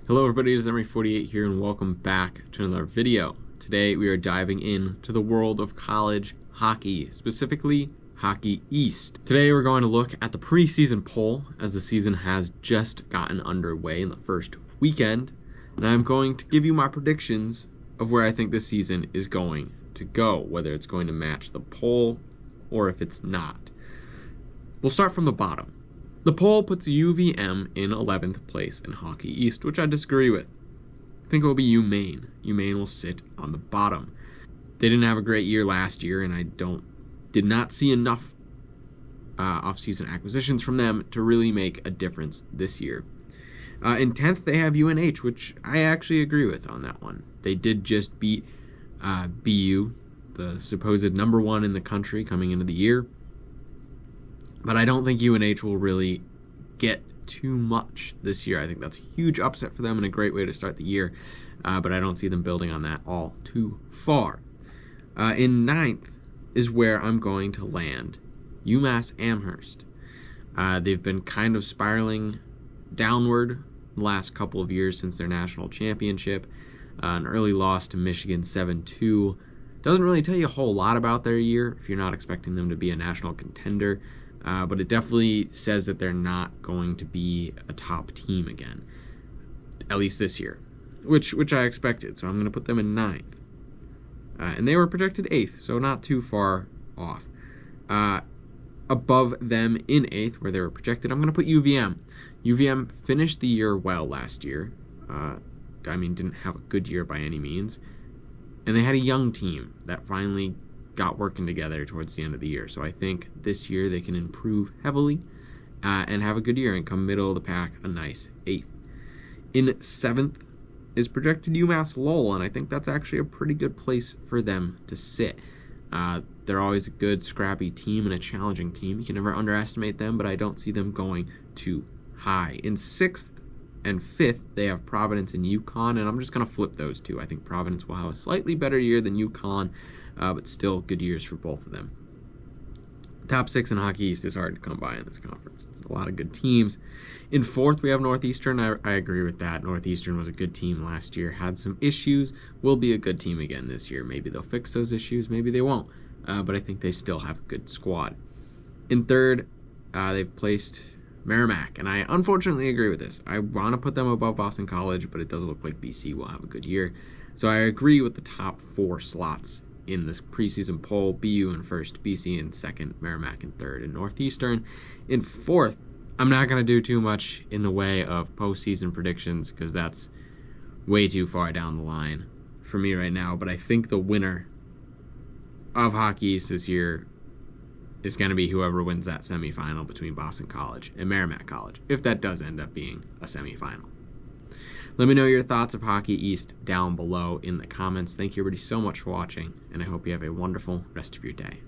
Hello everybody, it is Emery48 here and welcome back to another video. Today we are diving into the world of college hockey, specifically Hockey East. Today we're going to look at the preseason poll as the season has just gotten underway in the first weekend, and I'm going to give you my predictions of where I think this season is going to go, whether it's going to match the poll or if it's not. We'll start from the bottom. The poll puts UVM in 11th place in Hockey East, which I disagree with. I think it will be UMaine. UMaine will sit on the bottom. They didn't have a great year last year, and I did not see enough off-season acquisitions from them to really make a difference this year. In 10th, they have UNH, which I actually agree with on that one. They did just beat BU, the supposed number one in the country coming into the year. But I don't think UNH will really get too much this year. I think that's a huge upset for them and a great way to start the year. But I don't see them building on that all too far. In 9th is where I'm going to land. UMass Amherst. They've been kind of spiraling downward the last couple of years since their national championship. An early loss to Michigan 7-2. Doesn't really tell you a whole lot about their year if you're not expecting them to be a national contender. But it definitely says that they're not going to be a top team again, at least this year, which I expected. So I'm going to put them in 9th. And they were projected 8th, so not too far off. Above them in 8th, where they were projected, I'm going to put UVM. UVM finished the year well last year. Didn't have a good year by any means. And they had a young team that finally got working together towards the end of the year. So I think this year they can improve heavily and have a good year and come middle of the pack, a nice 8th. In 7th is projected UMass Lowell, and I think that's actually a pretty good place for them to sit. They're always a good, scrappy team and a challenging team. You can never underestimate them, but I don't see them going too high. In 6th and 5th, they have Providence and UConn, and I'm just going to flip those two. I think Providence will have a slightly better year than UConn, but still good years for both of them. Top 6 in Hockey East is hard to come by in this conference. It's a lot of good teams. In 4th, we have Northeastern. I agree with that. Northeastern was a good team last year, had some issues, will be a good team again this year. Maybe they'll fix those issues, maybe they won't, but I think they still have a good squad. In 3rd, they've placed Merrimack, and I unfortunately agree with this. I want to put them above Boston College, but it does look like BC will have a good year. So I agree with the top 4 slots in this preseason poll. BU in 1st, BC in 2nd, Merrimack in 3rd, and Northeastern in 4th. I'm not going to do too much in the way of postseason predictions because that's way too far down the line for me right now, but I think the winner of Hockey East this year is going to be whoever wins that semifinal between Boston College and Merrimack College, if that does end up being a semifinal. Let me know your thoughts of Hockey East down below in the comments. Thank you everybody so much for watching, and I hope you have a wonderful rest of your day.